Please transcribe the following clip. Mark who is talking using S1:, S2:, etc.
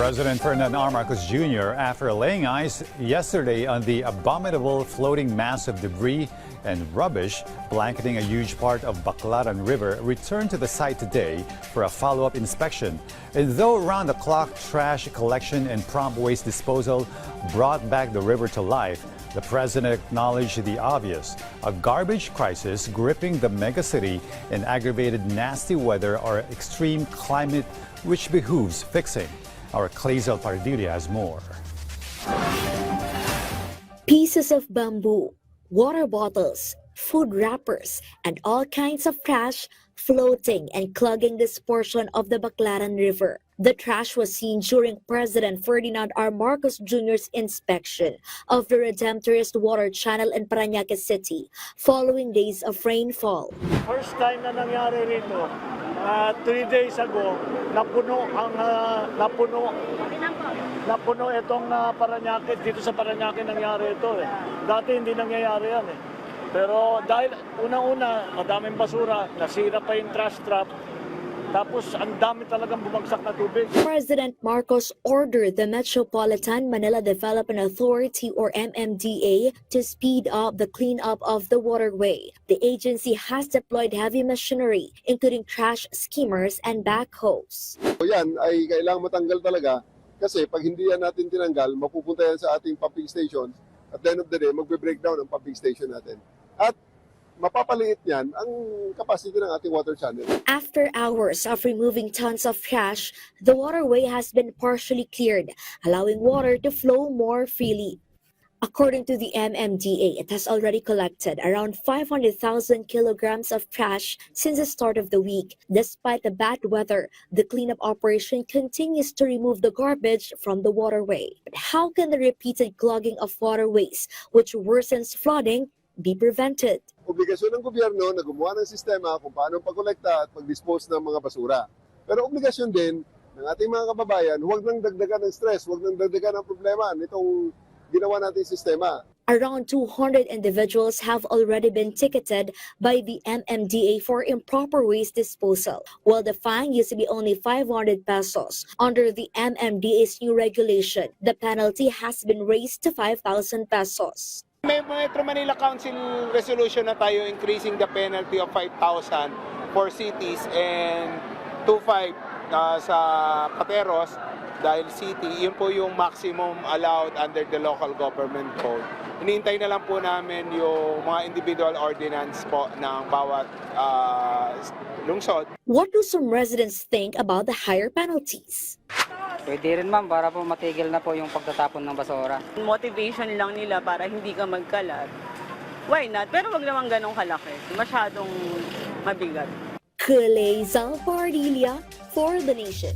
S1: President Ferdinand R. Marcos Jr., after laying eyes yesterday on the abominable floating mass of debris and rubbish blanketing a huge part of Baclaran River, returned to the site today for a follow-up inspection. And though round-the-clock trash collection and prompt waste disposal brought back the river to life, the president acknowledged the obvious. A garbage crisis gripping the megacity and aggravated nasty weather are extreme climate which behooves fixing. Our Clazel Pardilla has more.
S2: Pieces of bamboo, water bottles, food wrappers, and all kinds of trash floating and clogging this portion of the Baclaran River. The trash was seen during President Ferdinand R. Marcos Jr.'s inspection of the Redemptorist Water Channel in Parañaque City following days of rainfall.
S3: First time na nangyari rito, 3 days ago, napuno itong Parañaque. Dito sa Parañaque nangyari ito eh. Dati hindi nangyayari yan eh. Pero dahil una-una, madaming basura, nasira pa yung trash trap, tapos ang dami talagang bumagsak na tubig.
S2: President Marcos ordered the Metropolitan Manila Development Authority or MMDA to speed up the cleanup of the waterway. The agency has deployed heavy machinery, including trash skimmers and backhoes.
S4: Yan ay kailangang matanggal talaga kasi pag hindi yan natin tinanggal, mapupunta yan sa ating pumping stations. At the end of the day, magbe-breakdown ang pumping station natin. At mapapaliit niyan ang capacity ng ating water channel.
S2: After hours of removing tons of trash, the waterway has been partially cleared, allowing water to flow more freely. According to the MMDA, it has already collected around 500,000 kilograms of trash since the start of the week. Despite the bad weather, the cleanup operation continues to remove the garbage from the waterway. But how can the repeated clogging of waterways, which worsens flooding, be prevented?
S4: Obligasyon ng gobyerno na gumawa ng sistema kung paano pag-kolekta at pag-dispose ng mga basura. Pero obligasyon din ng ating mga kababayan, huwag nang dagdagan ng stress, huwag nang dagdagan ng problema nitong ginawa nating sistema.
S2: Around 200 individuals have already been ticketed by the MMDA for improper waste disposal, while the fine used to be only 500 pesos. Under the MMDA's new regulation, the penalty has been raised to 5,000 pesos.
S5: May Metro Manila Council resolution na tayo increasing the penalty of 5,000 for cities and 2,500 sa Pateros dahil city. Yun po yung maximum allowed under the local government code. Hinihintay na lang po namin yung mga individual ordinance po ng bawat lungsod.
S2: What do some residents think about the higher penalties?
S6: Pwede rin ma'am para po matigil na po yung pagtatapon ng basura.
S7: Motivation lang nila para hindi ka magkalat. Why not? Pero wag naman ganong kalaki. Masyadong mabigat.
S2: Clazel Pardilla for the Nation.